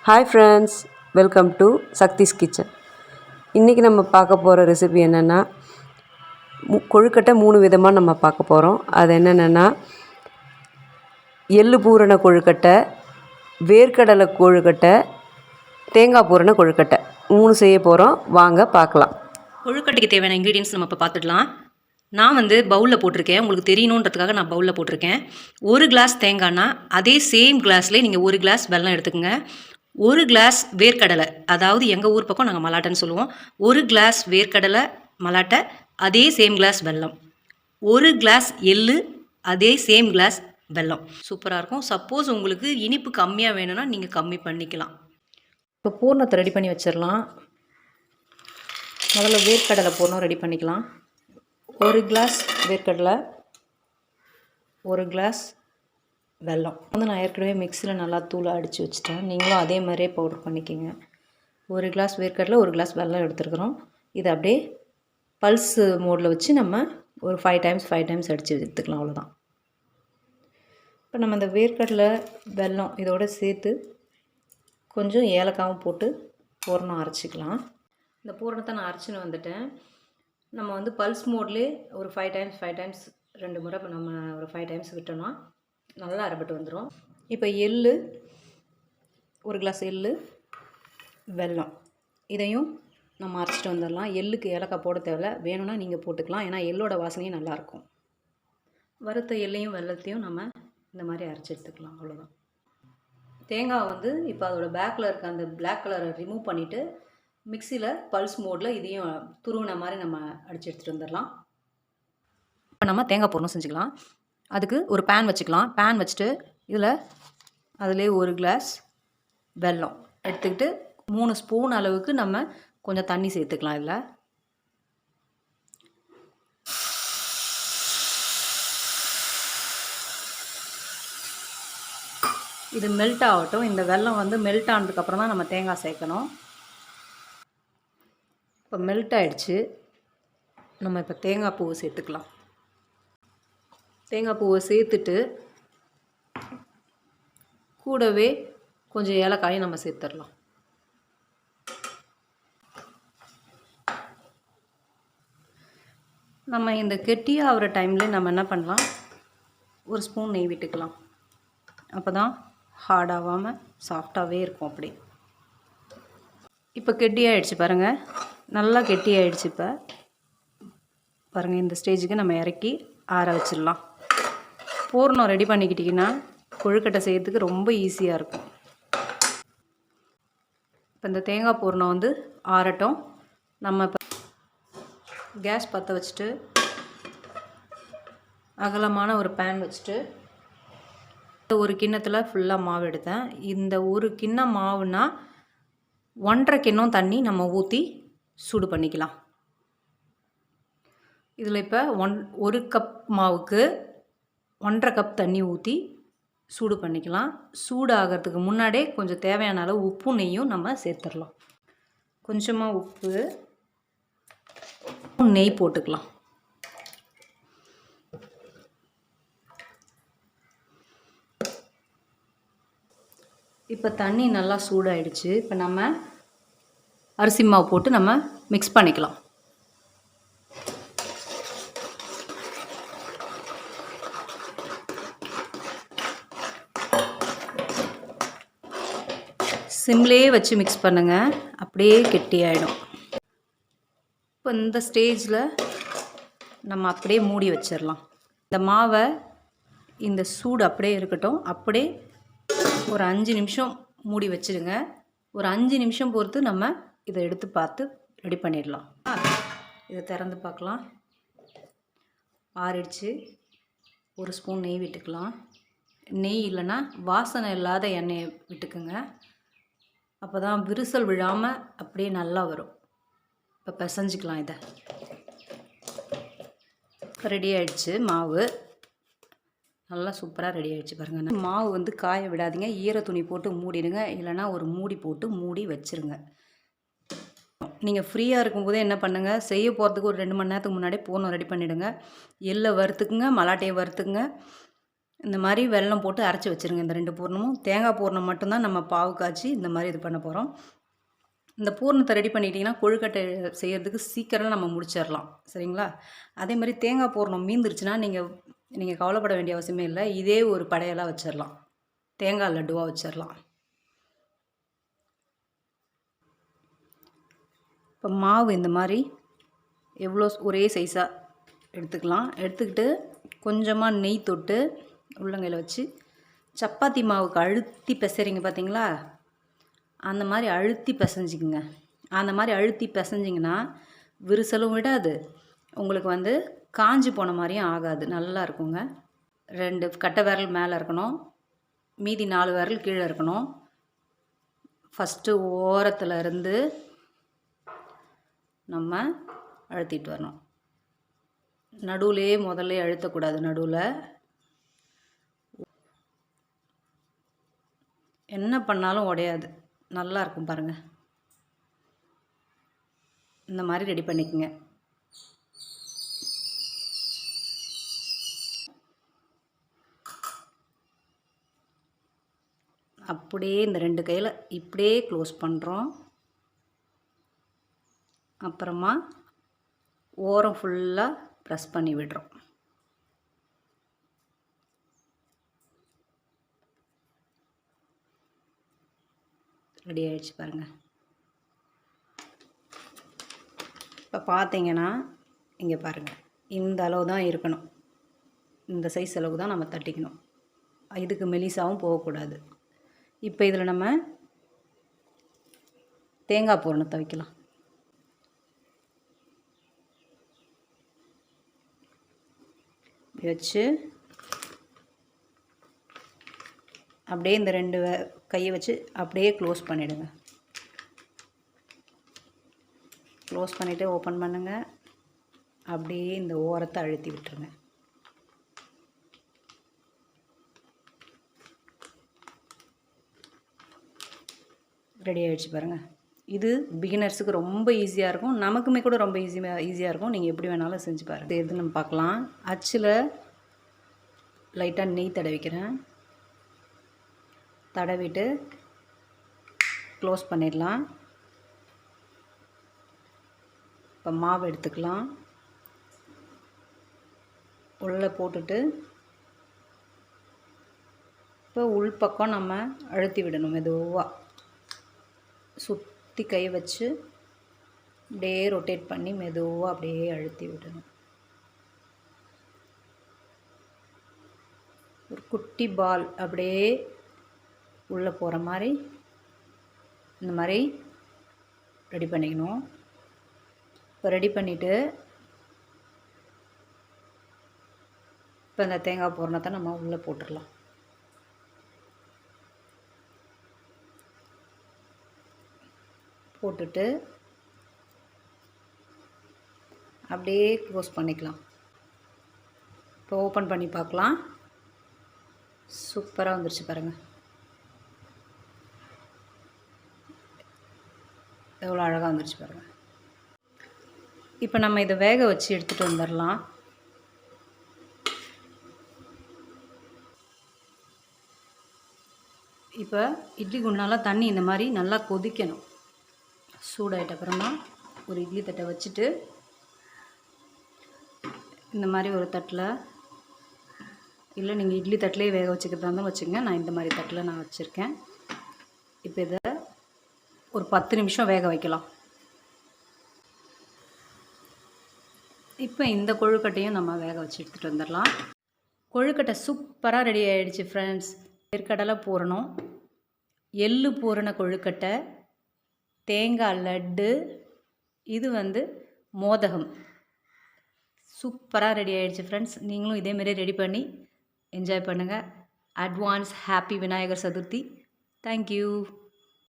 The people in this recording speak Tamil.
Hi friends, welcome to Sakthi's kitchen. இன்றைக்கி நம்ம பார்க்க போகிற ரெசிபி என்னென்னா கொழுக்கட்டை 3 விதமாக நம்ம பார்க்க போகிறோம். அது என்னென்னா எள்ளு பூரண கொழுக்கட்டை, வேர்க்கடலை கொழுக்கட்டை, தேங்காய் பூரண கொழுக்கட்டை 3 செய்ய போகிறோம். வாங்க பார்க்கலாம். கொழுக்கட்டைக்கு தேவையான இன்க்ரீடியன்ஸ் நம்ம இப்போ பார்த்துடலாம். நான் பவுலில் போட்டிருக்கேன். உங்களுக்கு தெரியணுன்றதுக்காக நான் பவுலில் போட்டிருக்கேன். 1 கிளாஸ் தேங்காய்னா அதே சேம் கிளாஸ்லேயே நீங்கள் 1 கிளாஸ் வெல்லம் எடுத்துக்கோங்க. 1 கிளாஸ் வேர்க்கடலை, அதாவது எங்கள் ஊர் பக்கம் நாங்கள் மலாட்டைன்னு சொல்லுவோம். 1 கிளாஸ் வேர்க்கடலை மலாட்டை, அதே சேம் கிளாஸ் வெல்லம். 1 கிளாஸ் எள்ளு, அதே சேம் கிளாஸ் வெல்லம். சூப்பராக இருக்கும். சப்போஸ் உங்களுக்கு இனிப்பு கம்மியாக வேணும்னா நீங்கள் கம்மி பண்ணிக்கலாம். இப்போ பூர்ணத்தை ரெடி பண்ணி வச்சிடலாம். முதல்ல வேர்க்கடலை பூர்ணம் ரெடி பண்ணிக்கலாம். 1 கிளாஸ் வேர்க்கடலை, 1 கிளாஸ் வெல்லம் நான் ஏற்கனவே மிக்சியில் நல்லா தூளை அடித்து வச்சுட்டேன். நீங்களும் அதே மாதிரியே பவுடர் பண்ணிக்கோங்க. 1 கிளாஸ் வேர்க்கடலை, 1 கிளாஸ் வெல்லம் எடுத்துருக்குறோம். இதை அப்படியே பல்ஸ் மோடில் வச்சு நம்ம ஒரு 5 டைம்ஸ் அடித்து எடுத்துக்கலாம். அவ்வளோதான். இப்போ நம்ம இந்த வேர்க்கடலை வெல்லம் இதோடு சேர்த்து கொஞ்சம் ஏலக்காவும் போட்டு பூரணம் அரைச்சிக்கலாம். இந்த பூரணத்தை நான் அரைச்சின்னு வந்துட்டேன். நம்ம பல்ஸ் மோட்லேயே ஒரு 5 டைம்ஸ் 2 முறை நம்ம ஒரு 5 டைம்ஸ் விட்டோம்னா நல்லா அரைப்பட்டு வந்துடும். இப்போ எள்ளு, 1 கிளாஸ் எள்ளு, வெல்லம் இதையும் நம்ம அரைச்சிட்டு வந்துடலாம். எள்ளுக்கு ஏலக்காய் போட தேவையில்ல, வேணும்னா நீங்கள் போட்டுக்கலாம். ஏன்னா எள்ளோட வாசனையும் நல்லாயிருக்கும். வறுத்த எள்ளையும் வெல்லத்தையும் நம்ம இந்த மாதிரி அரைச்சி எடுத்துக்கலாம். அவ்வளோதான். தேங்காய் இப்போ அதோட பேக்கில் இருக்க அந்த பிளாக் கலரை ரிமூவ் பண்ணிவிட்டு மிக்சியில் பல்ஸ் மோடில் இதையும் துருவின மாதிரி நம்ம அடித்து எடுத்துகிட்டு வந்துடலாம். இப்போ நம்ம தேங்காய் பூரணம் செஞ்சுக்கலாம். அதுக்கு ஒரு பேன் வச்சுக்கலாம். பேன் வச்சுட்டு அதிலே 1 கிளாஸ் வெல்லம் எடுத்துக்கிட்டு 3 ஸ்பூன் அளவுக்கு நம்ம கொஞ்சம் தண்ணி சேர்த்துக்கலாம். இதில் இது மெல்ட் ஆகட்டும். இந்த வெல்லம் மெல்ட் ஆனதுக்கப்புறம் தான் நம்ம தேங்காய் சேர்க்கணும். இப்போ மெல்ட் ஆகிடுச்சு. நம்ம இப்போ தேங்காய் பூவை சேர்த்துக்கலாம். தேங்காய் பூவை சேர்த்துட்டு கூடவே கொஞ்சம் ஏலக்காயும் நம்ம சேர்த்துடலாம். நம்ம இந்த கெட்டியாக ஆகிற டைமில் நம்ம என்ன பண்ணலாம், 1 ஸ்பூன் நெய் விட்டுக்கலாம். அப்போ தான் ஹார்டாகாமல் சாஃப்டாகவே இருக்கும். அப்படி இப்போ கெட்டியாகிடுச்சு பாருங்கள். நல்லா கெட்டியாகிடுச்சு. இப்போ பாருங்கள், இந்த ஸ்டேஜுக்கு நம்ம இறக்கி ஆற வச்சிடலாம். பூர்ணம் ரெடி பண்ணிக்கிட்டிங்கன்னா கொழுக்கட்டை செய்கிறதுக்கு ரொம்ப ஈஸியாக இருக்கும். இப்போ இந்த தேங்காய் பூர்ணம் ஆறட்டும். நம்ம இப்போ கேஸ் பற்ற வச்சுட்டு அகலமான ஒரு பேன் வச்சுட்டு ஒரு கிண்ணத்தில் ஃபுல்லாக மாவு எடுத்தேன். இந்த ஒரு கிண்ணம் மாவுனா 1.5 கிண்ணம் தண்ணி நம்ம ஊற்றி சூடு பண்ணிக்கலாம். இதில் இப்போ 1 கப் மாவுக்கு 1.5 கப் தண்ணி ஊற்றி சூடு பண்ணிக்கலாம். சூடு ஆகிறதுக்கு முன்னாடியே கொஞ்சம் தேவையான அளவு உப்பு நெய்யும் நம்ம சேர்த்துடலாம். கொஞ்சமாக உப்பு, நெய் போட்டுக்கலாம். இப்போ தண்ணி நல்லா சூடாயிடுச்சு. இப்போ நம்ம அரிசி மாவு போட்டு நம்ம மிக்ஸ் பண்ணிக்கலாம். சிம்லேயே வச்சு மிக்ஸ் பண்ணுங்கள், அப்படியே கெட்டியாயிடும். இப்போ இந்த ஸ்டேஜில் நம்ம அப்படியே மூடி வச்சிடலாம். இந்த மாவை இந்த சூடு அப்படியே இருக்கட்டும். அப்படியே ஒரு 5 நிமிஷம் மூடி வச்சுடுங்க. ஒரு 5 நிமிஷம் பொறுத்து நம்ம இதை எடுத்து பார்த்து ரெடி பண்ணிடலாம். இதை திறந்து பார்க்கலாம். ஆறிடுச்சு. 1 ஸ்பூன் நெய் விட்டுக்கலாம். நெய் இல்லைன்னா வாசனை இல்லாத எண்ணெயை விட்டுக்குங்க. அப்போ தான் விரிசல் விழாமல் அப்படியே நல்லா வரும். இப்போ பிசைஞ்சிக்கலாம். இதை ரெடி ஆகிடுச்சு. மாவு நல்லா சூப்பராக ரெடி ஆகிடுச்சு பாருங்கள். மாவு காய விடாதீங்க. ஈர துணி போட்டு மூடிடுங்க. இல்லைனா ஒரு மூடி போட்டு மூடி வச்சுருங்க. நீங்கள் ஃப்ரீயாக இருக்கும்போதே என்ன பண்ணுங்கள், செய்ய போகிறதுக்கு ஒரு 2 மணி நேரத்துக்கு முன்னாடியே பூர்ணம் ரெடி பண்ணிவிடுங்க. எள்ளை வறுத்துக்குங்க, மலாட்டையை வறுத்துக்குங்க. இந்த மாதிரி வெல்லம் போட்டு அரைச்சி வச்சுருங்க. இந்த 2 பூரணமும். தேங்காய் பூரணம் மட்டும்தான் நம்ம பாவு காய்ச்சி இந்த மாதிரி இது பண்ண போகிறோம். இந்த பூரணத்தை ரெடி பண்ணிட்டிங்கன்னா கொழுக்கட்டை செய்கிறதுக்கு சீக்கிரம் நம்ம முடிச்சிடலாம். சரிங்களா? அதே மாதிரி தேங்காய் பூரணம் மீந்துருச்சுன்னா நீங்கள் கவலைப்பட வேண்டிய அவசியமே இல்லை. இதே ஒரு படையலாக வச்சிடலாம். தேங்காய் லட்டுவாக வச்சிடலாம். இப்போ மாவு இந்த மாதிரி எவ்வளோ ஒரே சைஸாக எடுத்துக்கலாம். எடுத்துக்கிட்டு கொஞ்சமாக நெய் தொட்டு உள்ளங்கையில் வச்சு சப்பாத்தி மாவுக்கு அழுத்தி பிசைறீங்க பார்த்தீங்களா, அந்த மாதிரி அழுத்தி பிசைஞ்சிக்குங்க. அந்த மாதிரி அழுத்தி பிசைஞ்சிங்கன்னா விரிசலும் விடாது, உங்களுக்கு காஞ்சி போன மாதிரியும் ஆகாது, நல்லா இருக்குங்க. 2 கட்டை விரல் மேலே இருக்கணும், மீதி 4 விரல் கீழே இருக்கணும். ஃபஸ்ட்டு ஓரத்தில் இருந்து நம்ம அழுத்திட்டு வரணும். நடுவுலையே முதல்ல அழுத்தக்கூடாது. நடுவில் என்ன பண்ணாலும் உடையாது, நல்லா இருக்கும் பாருங்கள். இந்த மாதிரி ரெடி பண்ணிக்கோங்க. அப்படியே இந்த 2 கையில் இப்படியே க்ளோஸ் பண்ணுறோம். அப்புறமா ஓரம் ஃபுல்லாக ப்ரெஸ் பண்ணி விடுறோம். ரெடி ஆகிடுச்சு பாருங்கள். இப்போ பார்த்தீங்கன்னா இங்கே பாருங்கள், இந்த அளவு தான் இருக்கணும். இந்த சைஸ் அளவு தான் நம்ம தட்டிக்கணும். இதுக்கு மெலிசாவும் போகக்கூடாது. இப்போ இதில் நம்ம தேங்காய் பூரணத்தை வைக்கலாம். வச்சு அப்படியே இந்த 2 கையை வச்சு அப்படியே க்ளோஸ் பண்ணிவிடுங்க. க்ளோஸ் பண்ணிவிட்டு ஓப்பன் பண்ணுங்கள். அப்படியே இந்த ஓரத்தை அழுத்தி விட்டுருங்க. ரெடி ஆகிடுச்சு பாருங்கள். இது பிகினர்ஸுக்கு ரொம்ப ஈஸியாக இருக்கும், நமக்குமே கூட ரொம்ப ஈஸியாக இருக்கும். நீங்கள் எப்படி வேணாலும் செஞ்சு பாருங்கள். இது நம்ம பார்க்கலாம். அச்சில் லைட்டாக நெய் தடவிக்கிறேன். தடவிட்டு க்ளோஸ் பண்ணிடலாம். இப்போ மாவு எடுத்துக்கலாம். உள்ளே போட்டுட்டு இப்போ உள்பக்கம் நம்ம அழுத்தி விடணும். மெதுவாக சுற்றி கை வச்சு அப்படியே ரொட்டேட் பண்ணி மெதுவாக அப்படியே அழுத்தி விடணும். ஒரு குட்டி பால் அப்படியே உள்ளே போகிற மாதிரி இந்த மாதிரி ரெடி பண்ணிக்கணும். இப்போ ரெடி பண்ணிவிட்டு இப்போ இந்த தேங்காய் பூரணத்தை நம்ம உள்ளே போட்டுடலாம். போட்டுட்டு அப்படியே க்ளோஸ் பண்ணிக்கலாம். இப்போ ஓப்பன் பண்ணி பார்க்கலாம். சூப்பராக வந்துருச்சு பாருங்கள். எவ்வளோ அழகாக வந்துருச்சு பாருங்கள். இப்போ நம்ம இதை வேக வச்சு எடுத்துகிட்டு வந்துடலாம். இப்போ இட்லி குண்டாலாம் தண்ணி இந்த மாதிரி நல்லா கொதிக்கணும். சூடாயிட்ட அப்புறமா ஒரு இட்லி தட்டை வச்சுட்டு இந்த மாதிரி ஒரு தட்டில், இல்லை நீங்கள் இட்லி தட்டிலே வேக வச்சுக்கிறதா இருந்தாலும் வச்சுக்கோங்க. நான் இந்த மாதிரி தட்டில் நான் வச்சுருக்கேன். இப்போ இதை ஒரு 10 நிமிஷம் வேக வைக்கலாம். இப்போ இந்த கொழுக்கட்டையும் நம்ம வேக வச்சு எடுத்துகிட்டு வந்துடலாம். கொழுக்கட்டை சூப்பராக ரெடி ஆகிடுச்சு ஃப்ரெண்ட்ஸ். வேர்க்கடலை பூரணம், எள்ளு பூரண கொழுக்கட்டை, தேங்காய் லட்டு, இது மோதகம். சூப்பராக ரெடி ஆகிடுச்சு ஃப்ரெண்ட்ஸ். நீங்களும் இதேமாரி ரெடி பண்ணி என்ஜாய் பண்ணுங்கள். Advance happy Vinayagar Chaturthi. Thank you.